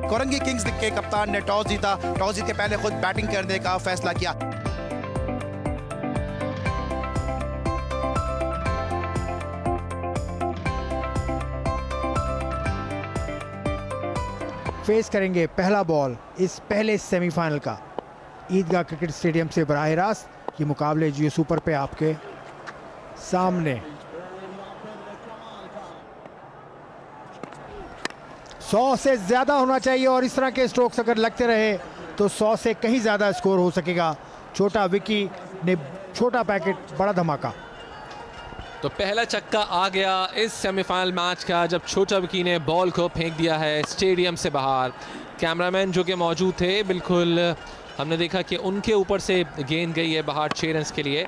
Korangi Kings के कप्तान ने टॉस जीता। टॉस जीत के पहले खुद बैटिंग करने का फैसला किया। फेस करेंगे पहला बॉल इस पहले सेमीफाइनल का ईदगाह क्रिकेट स्टेडियम से बराह रास्त। ये मुकाबले जियो सुपर पे आपके सामने। 100 से ज्यादा होना चाहिए और इस तरह के स्ट्रोक्स अगर लगते रहे तो 100 से कहीं ज्यादा स्कोर हो सकेगा। छोटा विकी ने छोटा पैकेट, बड़ा धमाका। तो पहला छक्का आ गया इस सेमीफाइनल मैच का जब छोटा विकी ने बॉल को फेंक दिया है स्टेडियम से बाहर। कैमरामैन जो कि मौजूद थे, बिल्कुल हमने देखा कि उनके ऊपर से गेंद गई है बाहर 6 रन के लिए।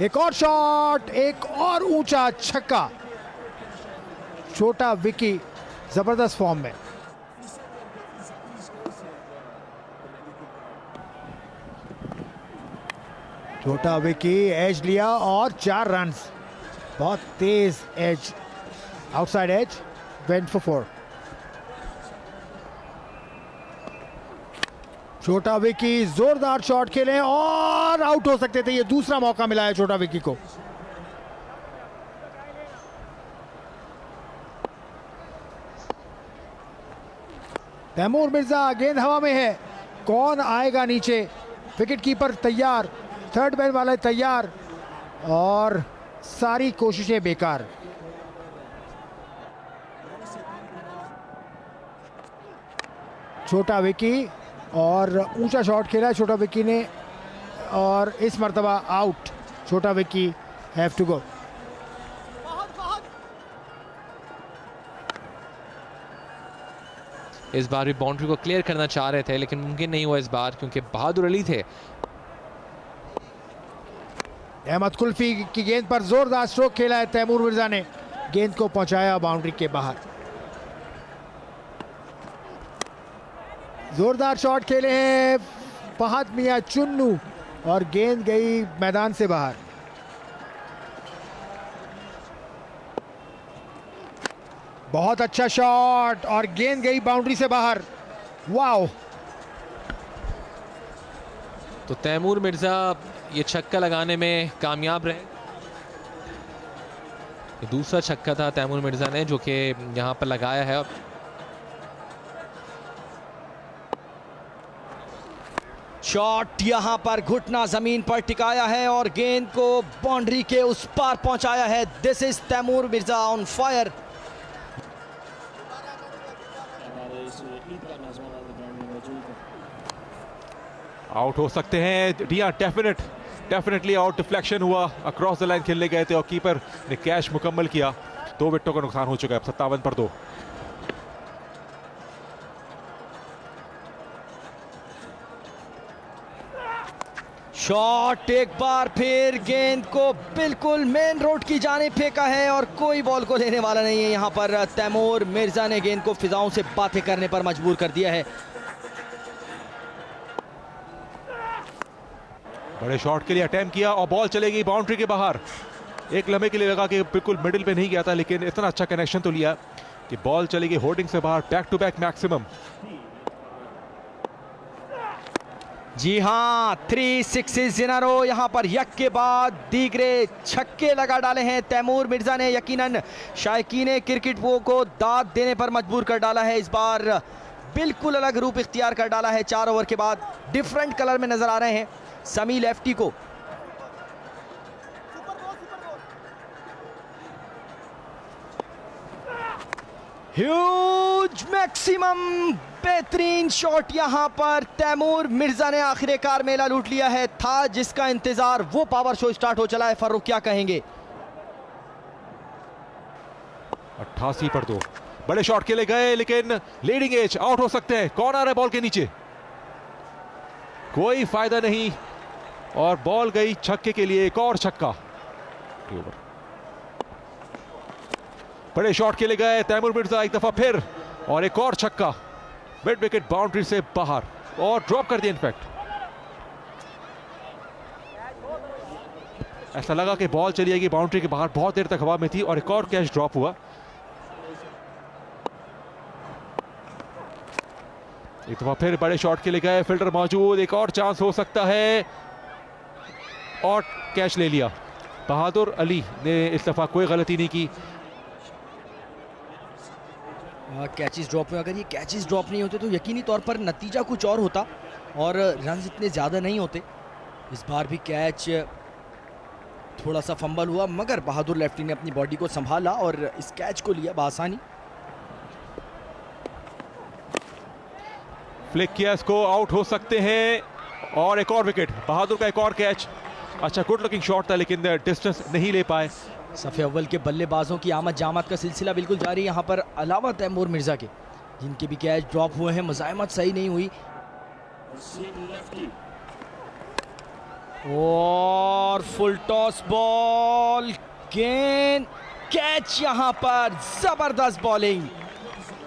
एक और शॉट, एक और ऊंचा छक्का। छोटा विकी जबरदस्त फॉर्म में। छोटा विकी एज लिया और 4 रन्स। बहुत तेज edge, outside edge, went for 4। छोटा विकी जोरदार शॉट खेले और आउट हो सकते थे। ये दूसरा मौका मिला है छोटा विकी को। तैमूर मिर्जा, गेंद हवा में है, कौन आएगा नीचे? विकेट कीपर तैयार, थर्ड मैन वाले तैयार और सारी कोशिशें बेकार। छोटा विकी और ऊंचा शॉट खेला है छोटा विकी ने और इस मर्तबा आउट। छोटा विकी हैव टू गो। इस बार भी बाउंड्री को क्लियर करना चाह रहे थे लेकिन मुमकिन नहीं हुआ इस बार क्योंकि बहादुर अली थे। अहमद कुल्फी की गेंद पर जोरदार स्ट्रोक खेला है तैमूर मिर्जा ने, गेंद को पहुंचाया बाउंड्री के बाहर। जोरदार शॉट खेले हैं फहद मियां चुन्नू और गेंद गई मैदान से बाहर। बहुत अच्छा शॉट और गेंद गई बाउंड्री से बाहर। वाओ! तो तैमूर मिर्जा ये छक्का लगाने में कामयाब रहे। ये दूसरा छक्का था तैमूर मिर्जा ने जो कि यहां पर लगाया है। शॉट यहां पर घुटना जमीन पर टिकाया है और गेंद को बाउंड्री के उस पार पहुंचाया है। This is Taimur Mirza on fire. Out हो सकते हैं डिया, डेफिनेटली आउट। डिफ्लेक्शन हुआ, अक्रॉस द लाइन खेलने गए थे और कीपर ने कैच मुकम्मल किया। 2 विकेटों का नुकसान हो चुका है, 57 पर 2। शॉट एक बार फिर गेंद को बिल्कुल मेन रोड की जानिब फेंका है और कोई बॉल को लेने वाला नहीं है। यहां पर तैमूर मिर्जा ने गेंद को फिजाओं से बातें करने पर मजबूर कर दिया है। बड़े शॉट के लिए अटेम्प्ट किया और बॉल चलेगी बाउंड्री के बाहर। एक लम्हे के लिए लगा कि बिल्कुल मिडिल पे नहीं गया था लेकिन इतना अच्छा कनेक्शन तो लिया कि बॉल चलेगी होर्डिंग से बाहर। Back to back maximum. जी हां, 3 सिक्सेस इन अ रो। यहां पर यक के बाद दीगरे छक्के लगा डाले हैं तैमूर मिर्जा ने। यकीनन शायकीन क्रिकेट वो को दाद देने पर मजबूर कर डाला है। इस बार बिल्कुल अलग रूप इख्तियार कर डाला है। 4 ओवर के बाद डिफरेंट कलर में नजर आ रहे हैं समी लेफ्टी को। ह्यूज मैक्सिमम, बेहतरीन शॉट यहां पर तैमूर मिर्जा ने आखिरकार मेला लूट लिया है। था जिसका इंतजार वो पावर शो स्टार्ट हो चला है। फर्रुख क्या कहेंगे? 88 पर 2। बड़े शॉट खेले गए लेकिन लीडिंग एज, आउट हो सकते हैं। कौन आ रहा है बॉल के नीचे? कोई फायदा नहीं और बॉल गई छक्के के लिए। एक और छक्का। बड़े शॉट खेले गए तैमूर मिर्जा एक दफा फिर और एक और छक्का मिड विकेट बाउंड्री से बाहर और ड्रॉप कर दिया इनफैक्ट। ऐसा लगा कि बॉल चली जाएगी बाउंड्री के बाहर, बहुत देर तक हवा में थी और एक और कैच ड्रॉप हुआ। एक दफा फिर बड़े शॉट के लिए गए, फील्डर मौजूद, एक और चांस हो सकता है और कैच ले लिया। बहादुर अली ने इस दफा कोई गलती नहीं की। कैचेस ड्रॉप में, अगर ये कैचेस ड्रॉप नहीं होते तो यकीनी तौर पर नतीजा कुछ और होता और रन्स इतने ज़्यादा नहीं होते। इस बार भी कैच थोड़ा सा फंबल हुआ, मगर बहादुर लेफ्टी ने अपनी बॉडी को संभाला और इस कैच को लिया बआसानी। फ्लिक किया, इसको आउट हो सकते हैं और एक और विकेट। बहादुर का एक और कैच, अच्छा गुड लुकिंग शॉट था लेकिन डिस्टेंस नहीं ले पाए। सफ़े अव्वल के बल्लेबाजों की आमद जामद का सिलसिला बिल्कुल जारी यहाँ पर, अलावा तैमूर मिर्ज़ा के, जिनके भी कैच ड्रॉप हुए हैं, मुज़ाहमत सही नहीं हुई। और फुल टॉस बॉल, गेंद, कैच यहाँ पर, जबरदस्त bowling,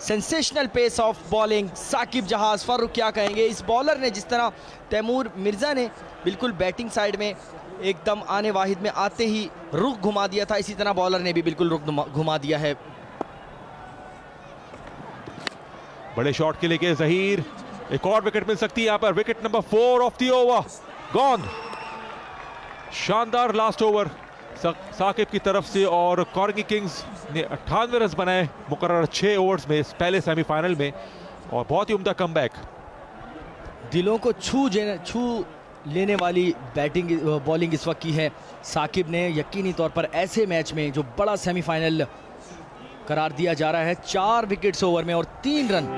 sensational pace of bowling. Saqib जहाज, फर्रुख क्या कहेंगे इस बॉलर ने, जिस तरह तैमूर मिर्ज़ा ने बिल्कुल बैटिंग साइड में एकदम आने वाहिद में आते ही रुख घुमा दिया था, इसी तरह बॉलर ने भी बिल्कुल रुख घुमा दिया है। बड़े शॉट के लिए गए जहीर, एक और विकेट मिल सकती है यहाँ पर। Wicket number 4 of the over gone. शानदार लास्ट ओवर साकिब की तरफ से और कॉर्गी किंग्स ने 98 रन बनाए मुकर्रर 6 ओवर्स में इस पहले सेमीफाइनल में, और बहुत ही उम्दा कमबैक। दिलों को छू लेने वाली बैटिंग बॉलिंग इस वक्त की है साकिब ने, यकीनी तौर पर ऐसे मैच में जो बड़ा सेमीफाइनल करार दिया जा रहा है। 4 विकेट्स ओवर में और 3 रन।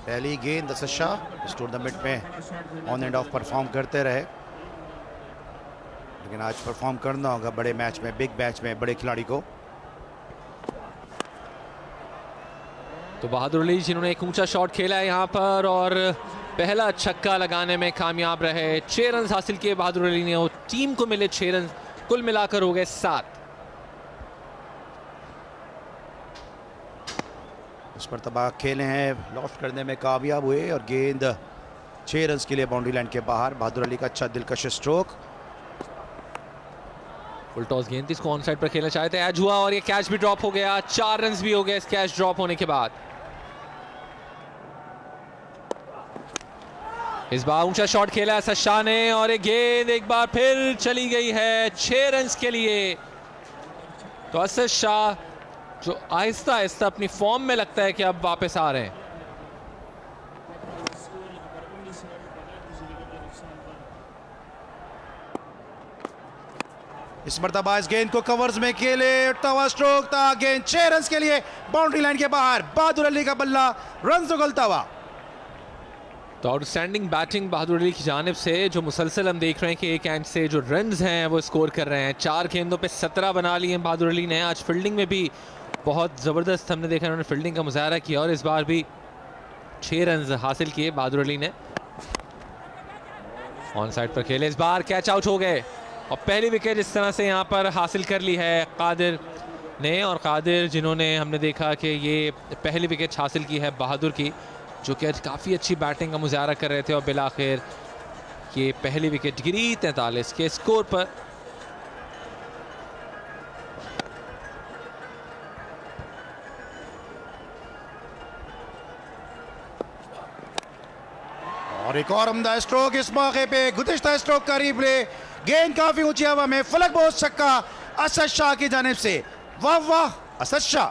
पहली गेंद असद शाह इस टूर्नामेंट में ऑन एंड ऑफ परफॉर्म करते रहे, लेकिन आज परफॉर्म करना होगा बड़े मैच में, बिग मैच में बड़े खिलाड़ी को। तो बहादुर अली जिन्होंने एक ऊंचा शॉट खेला है यहाँ पर और पहला छक्का लगाने में कामयाब रहे। 6 रन हासिल किए बहादुर अली ने और टीम को मिले 6 रन, कुल मिलाकर हो गए 7। इस पर तबाह खेले हैं, लॉफ्ट करने में कामयाब हुए और गेंद 6 रन के लिए बाउंड्री लाइन के बाहर। बहादुर अली का अच्छा दिलकश स्ट्रोक। फुल टॉस गेंद इसको ऑन साइड पर खेलना चाहे थे, एज हुआ और ये कैच भी ड्रॉप हो गया। 4 रन भी हो गए इस कैच ड्रॉप होने के बाद। इस बार ऊंचा शॉट खेला असद शाह ने और एक गेंद एक बार फिर चली गई है 6 रन के लिए। तो असद शाह जो आहिस्ता आहिस्ता अपनी फॉर्म में लगता है कि अब वापस आ रहे हैं। इस मरतबा इस गेंद को कवर्स में खेले, उठता हुआ स्ट्रोक था, गेंद 6 रन के लिए बाउंड्री लाइन के बाहर। बहादुर अली का बल्ला रन उगलता हुआ। तो आउटस्टैंडिंग बैटिंग बहादुर अली की जानिब से, जो मुसलसल हम देख रहे हैं कि एक एंड से जो रन्स हैं वो स्कोर कर रहे हैं। 4 गेंदों पे 17 बना लिए हैं बहादुर अली ने। आज फील्डिंग में भी बहुत ज़बरदस्त हमने देखा, उन्होंने फील्डिंग का मुजाहरा किया और इस बार भी 6 रन हासिल किए बहादुर अली ने। ऑन साइड पर खेले, इस बार कैच आउट हो गए और पहली विकेट इस तरह से यहाँ पर हासिल कर ली है कादिर ने। और कादिर जिन्होंने हमने देखा कि ये पहली विकेट हासिल की है बहादुर की, जो कि आज काफ़ी अच्छी बैटिंग का मुजाहरा कर रहे थे और बिलाखिर ये पहली विकेट गिरी 43 के स्कोर पर। और एक और उम्दा स्ट्रोक इस मौके पे, गुज़िश्ता स्ट्रोक का रिप्ले। गेंद काफी ऊंची हवा में, फलक बहुत छक्का असद शाह की जानिब से। वाह वाह असद शाह।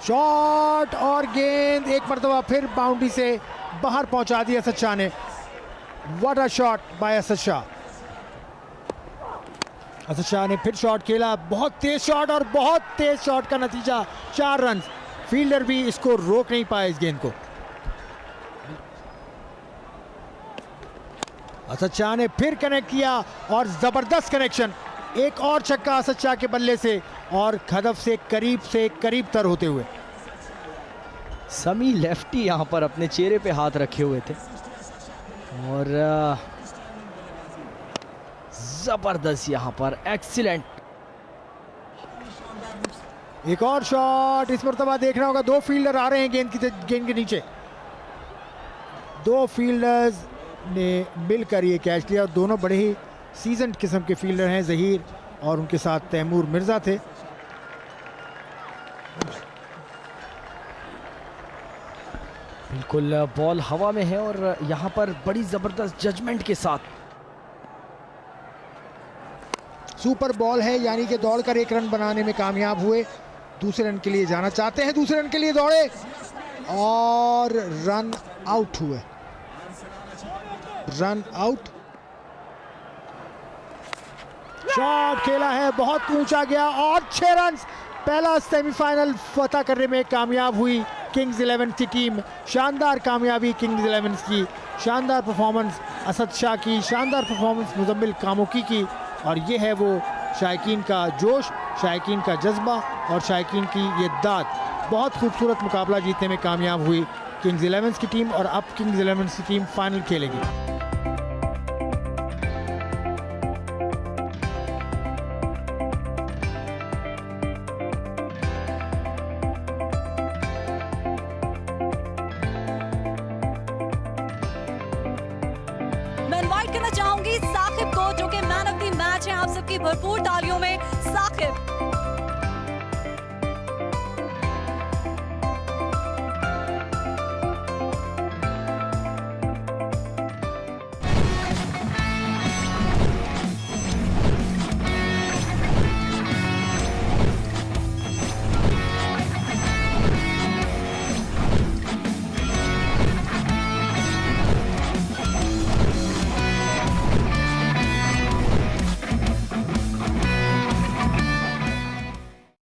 शॉट और गेंद एक मरतबा फिर बाउंड्री से बाहर पहुंचा दिया असद शाह ने। What a shot bye Asad Shah. Asad Shah ने फिर शॉट खेला, बहुत तेज शॉट और बहुत तेज शॉट का नतीजा 4 रन। फील्डर भी इसको रोक नहीं पाया इस गेंद को। असद शाह ने फिर कनेक्ट किया और जबरदस्त कनेक्शन, एक और छक्का असद शाह के बल्ले से और हदफ से करीब तर होते हुए। समी लेफ्टी यहाँ पर अपने चेहरे पे हाथ रखे हुए थे और जबरदस्त यहाँ पर एक्सीलेंट। एक और शॉट इस मरतबा देखना होगा, दो फील्डर आ रहे हैं गेंद के नीचे, दो फील्डर्स ने मिलकर ये कैच लिया और दोनों बड़े ही सीजन्ड किस्म के फील्डर हैं, जहीर और उनके साथ तैमूर मिर्ज़ा थे। बिल्कुल बॉल हवा में है और यहाँ पर बड़ी ज़बरदस्त जजमेंट के साथ सुपर बॉल है, यानी कि दौड़कर एक रन बनाने में कामयाब हुए, दूसरे रन के लिए जाना चाहते हैं, दूसरे रन के लिए दौड़े और रन आउट हुए, रन आउट। शॉट खेला है, बहुत ऊंचा गया और 6 रन, पहला सेमीफाइनल फतह करने में कामयाब हुई किंग्स 11 की टीम। शानदार कामयाबी किंग्स 11 की, शानदार परफॉर्मेंस असद शाह की, शानदार परफॉर्मेंस मुजम्मिल कामोकी की और ये है वो शायकीन का जोश, शायकीन का जज्बा और शायकीन की ये दाद। बहुत खूबसूरत मुकाबला जीतने में कामयाब हुई किंग्स 11 की टीम और अब किंग्स 11 की टीम फाइनल खेलेगी। मैं इनवाइट करना चाहूंगी साकिब को, जो कि मैन ऑफ द मैच है। आप सबकी भरपूर तालियों में साकिब।